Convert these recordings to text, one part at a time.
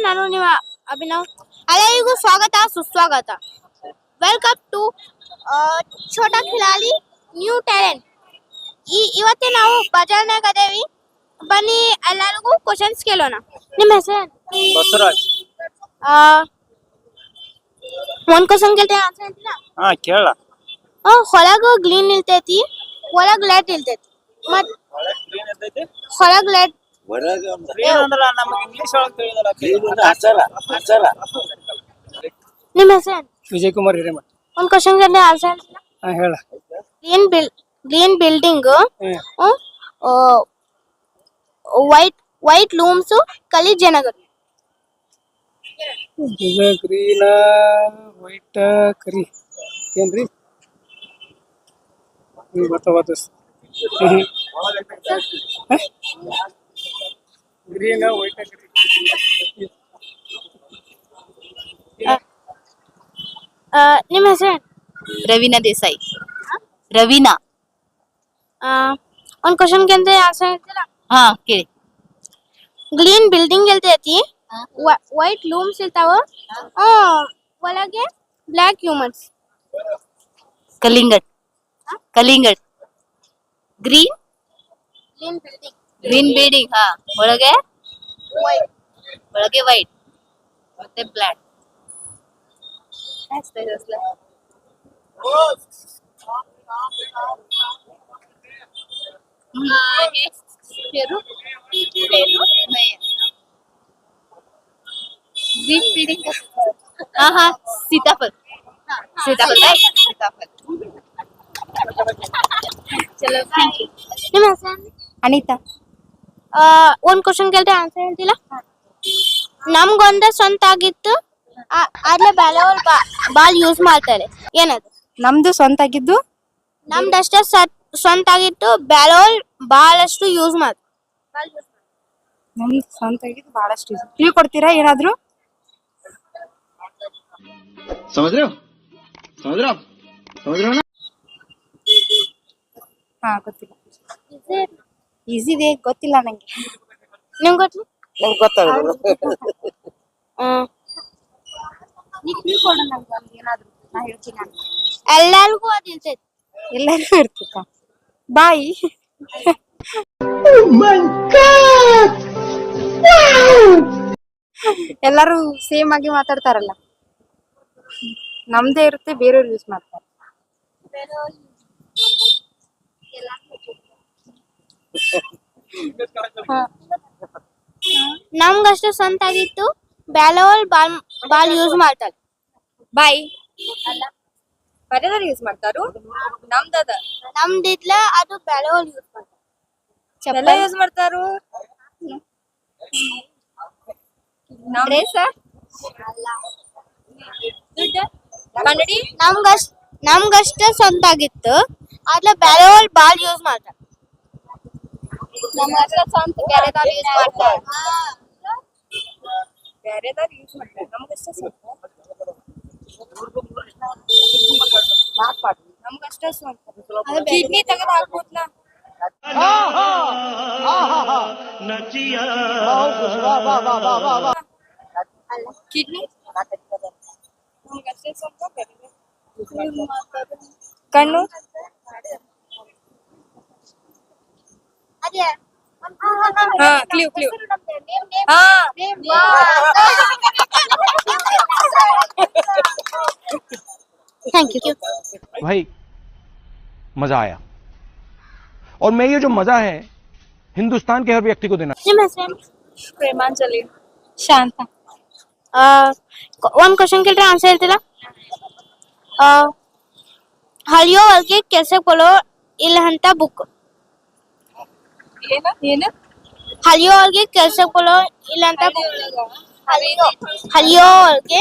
ನಾನು ನಿಮ್ಮ ಅಭಿನವ್. ಎಲ್ಲರಿಗೂ ಸ್ವಾಗತ ಸುಸ್ವಾಗತ. Welcome to Chhota Khiladi new talent. ಇವತ್ತೇ ನಾವು ಬಜಾರ್ನಾಗ ಅದೇವಿ. ಬನ್ನಿ ಎಲ್ಲರಿಗೂ ಕ್ವಶನ್ಸ್ ಕೇಳೋಣ. ನಿಮ್ಮ ಹೆಸರು? ಬಸವರಾಜ್. ಒಂದ್ ಕ್ವಶನ್ ಕೇಳ್ತೇನೆ, ಆನ್ಸರ್ ಹೇಳ್ತೀರಾ? ಹಾ ಕೇಳ. ಹೊಳಗ ಗ್ರೀನ್ ಇಲ್ತೈತಿ, ಒಳಗ್ ಲೆಟ್ ಇಲ್ತೈತಿ. ಮತ್ ಹೊಳಗ್ ಲೆಟ್ ನಿಮ್ಮ ಹೆಸರು? ವಿಜಯ್ ಕುಮಾರ್ ಹಿರೇಮಠ. ಒಂದ್ ಕ್ವಶನ್ ಕೇಳ್ತೇನೆ, ಆನ್ಸರ್ ಹೇಳ್ತೀರಾ? ಹೇಳ. ಗ್ರೀನ್ ಬಿಲ್ಡಿಂಗ್, ವೈಟ್ ಲೂಮ್ಸ್, ಕಲಿ ಜನಗಳು. ಗ್ರೀನ್ ವೈಟ್ ಕರಿ ಏನ್ರಿ? ಗೊತ್ತಾಗ ಗ್ರೀನ್ ವೈಟ್ ಕರಿ. ನಿಮ್ಮ ಹೆಸರು? ರವೀನಾ ದೇಸಾಯಿ. ರವೀನಾ. ಒಂದ್ ಕ್ವಶನ್ ಕೇಳ್ತೇನೆ, ಆನ್ಸರ್ ಹೇಳ್ತೀರಾ? ಹಾ ಕೇಳಿ. ಗ್ರೀನ್ ಬಿಲ್ಡಿಂಗ್ ಇರ್ತೈತಿ, ವೈಟ್ ಲೂಮ್ಸ್ ಇರ್ತಾವ, ಒಳಗೆ ಬ್ಲಾಕ್ ಹ್ಯೂಮನ್ಸ್. ಕಲಿಂಗಡ್. ಕಲಿಂಗಡ್. Green green building. ಹಾ, ಒಳಗೆ ವೈಟ್ ಮತ್ತೆ ಬ್ಲಾಕ್. सीताफल. सीताफल. सीताफल. चलो थैंक यू. ನಿಮ್ಮ ಹೆಸರು? ಅನಿತಾ. ಒಂದ್ ಕ್ವಶನ್ ಕೇಳ್ತೆ, ಆನ್ಸರ್ ಹೇಳ್ತಿಲ್ಲ? ನಮ್ಗೊಂದ ಸ್ವಂತ ಆಗಿತ್ತು, ಆದ್ರೆ ಬೇರೆಯವ್ರು ಬಾಲ್ ಯೂಸ್ ಮಾಡ್ತಾರೆ. ಏನದು? ನಮ್ದು ಸ್ವಂತ ಆಗಿದ್ದು ನಮ್ದಷ್ಟೇ ಸ್ವಂತ ಆಗಿತ್ತು, ಬೇರೆಯವ್ರು ಬಹಳಷ್ಟು ಯೂಸ್ ಮಾಡ್ತಾರೆ. ನಮ್ದು ಸ್ವಂತ ಆಗಿದ್ದು ಬಹಳಷ್ಟು ಯೂಸ್. ಕ್ಲೂ ಕೊಡ್ತೀರಾ ಏನಾದ್ರು? ಹಾ ಗೊತ್ತಿಲ್ಲ. ಈಸಿ ಇದೆ, ಗೊತ್ತಿಲ್ಲ ನಂಗೆ. ನಿಮ್ಗೆ ಗೊತ್ತು? ನಂಗೆ ಗೊತ್ತಾಗಲ್ಲ. ಏನಾದ್ರು ನಾ ಹೇಳ್ತೀನಿ. ಎಲ್ಲರಿಗೂ ಅದು ಇರ್ತೈತಿ. ಎಲ್ಲರಿಗೂ ಇರ್ತಕ್ಕ. ಬಾಯಿ. ಎಲ್ಲಾರು ಸೇಮ್ ಆಗಿ ಮಾತಾಡ್ತಾರಲ್ಲ, ನಮ್ದೇ ಇರುತ್ತೆ, ಬೇರೆಯವ್ರು ಯೂಸ್ ಮಾಡ್ತಾರೆ. ನಮ್ಗಷ್ಟೇ ಸ್ವಂತ ಆಗಿತ್ತು, ಬೇರೆಯವ್ರು ಬಾಲ್ ಯೂಸ್ ಮಾಡ್ತಾರೆ. ಬಾಯಿ ಬೇರೆಯವ್ರು ಯೂಸ್ ಮಾಡ್ತಾರು. ನಮ್ದಿದ್ಲ ಅದು ಬೇರೆಯವ್ರು ಯೂಸ್ ಮಾಡ್ತಾರೆ. ಚಪ್ಪಲ ಯೂಸ್ ಮಾಡ್ತಾರು. ಕನ್ನಡಿ. ನಮ್ಗಷ್ಟೇ ಸ್ವಂತ ಆಗಿತ್ತು, ಆದ್ರೆ ಬೇರೆಯವ್ರು ಬಾಲ್ ಯೂಸ್ ಮಾಡ್ತಾರೆ. ನಮ್ಗಷ್ಟೇ ಸ್ವಂತ, ಬೇರೆದವ್ರು ಯೂಸ್ ಮಾಡ್ತಾರೆ. ಬೇರೆದವ್ರು ಯೂಸ್ ಮಾಡ್ತಾರೆ, ನಮ್ಗಷ್ಟೇ ಸ್ವಂತ. ನಮ್ಗಷ್ಟೇ ಸ್ವಂತ. ಕಿಡ್ನಿ ತೆಗೆದು ಹಾಕ್ಬೋದ್ಲ. ಕಿಡ್ನಿ ನಮ್ಗಷ್ಟೇ ಸ್ವಂತ, ಕಣ್ಣು. ಹಾ ಕ್ಲೂ. ಹಾ थैंक यू भाई, मजा आया. और मैं ये जो मजा है हिंदुस्तान के हर व्यक्ति को देना. ನಿಮ್ಮ ಹೆಸರು? ಪ್ರೇಮಾಂಜಲಿ. ಶಾಂತ. ಒಂದ್ ಕ್ವಶನ್ ಕೇಳ್ರೆ ಆನ್ಸರ್ ಹೇಳ್ತೀರಾ? ಹಳಿಯೋ ಒಳಗೆ ಕೆಲ್ಸಕ್ಕೆ ಇಲ್ಲ ಅಂತ ಬುಕ್. ಏನು? ಹಳಿಯೋ ಒಳಗೆ ಕೆಲ್ಸಕ್ಕೆ ಇಲ್ಲ ಅಂತ ಬುಕ್. ಹಳಿಯೋ ಒಳಗೆ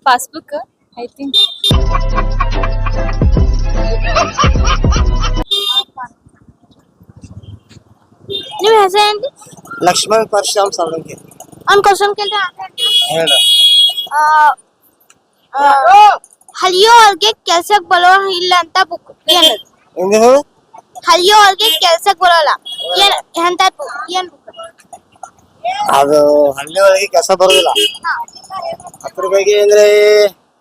ಪಾಸ್ಬುಕ್ ಐ ಥಿಂಕ್. ನಿಮ್ಮ ಹೆಸರು ఏంటి? ಲಕ್ಷ್ಮಣ್ ಪರಶುರಾಮ್ ಸಾಲಂಕಿ. ಒಂದ್ ಕ್ವಶನ್ ಕೇಳ್ರೆ ಆನ್ಸರ್ ಹೇಳ್ತೀರಾ? ಹಳಿಯೋ ಒಳಗೆ ಕೆಲ್ಸಕ್ಕೆ ಇಲ್ಲ ಅಂತ ಬುಕ್. ಏನದು? ಹಳಿಯೋ ಒಳಗೆ ಕೆಲ್ಸಕ್ಕೆ ಬರೋಲ್ಲ ಅಂತ ಏನ್ ಬುಕ್? ಅದು ಹಳ್ಳಿ ಒಳಗೆ ಕೆಲಸ ಬರೋದಿಲ್ಲ. ಅದ್ರ ಬಗ್ಗೆ ಅಂದ್ರೆ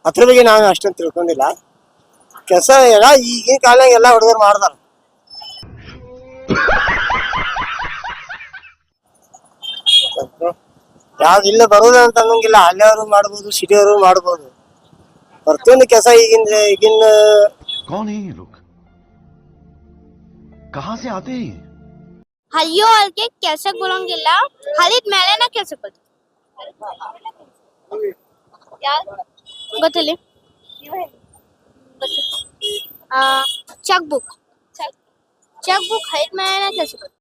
ಅದ್ರ ಬಗ್ಗೆ ನಾನು ಅಷ್ಟೊಂದು ತಿಳ್ಕೊಂಡಿಲ್ಲ. ಕೆಲಸ ಎಲ್ಲ ಈಗಿನ ಕಾಲ ಎಲ್ಲ ಹುಡುಗರು ಮಾಡ್ತಾರ. ಯಾವ್ದು ಇಲ್ಲ ಬರೋದು ಅಂತ ಅನ್ನಂಗಿಲ್ಲ. ಹಳ್ಳಿಯವರು ಮಾಡ್ಬೋದು, ಸಿಟಿಯವರು ಮಾಡ್ಬೋದು. ಪ್ರತಿಯೊಂದು ಕೆಲಸ ಈಗಿನ कौन है ये लोग? कहां से आते हैं? ಹಳ್ಳಿಯೊಳಗೆ ಕೆಲ್ಸಕ್ ಬರೋಂಗಿಲ್ಲ, ಹಳಿದ ಮೇಲೆನ ಕೆಲ್ಸಕ್ ಬರ್ತಾರೆ. ಗೊತ್ತಿಲ್ಲ. ಚೆಕ್ ಬುಕ್ ಹಳಿದ ಮೇಲೆನ ಕೆಲ್ಸಕ್ ಬರ್ತಾರೆ.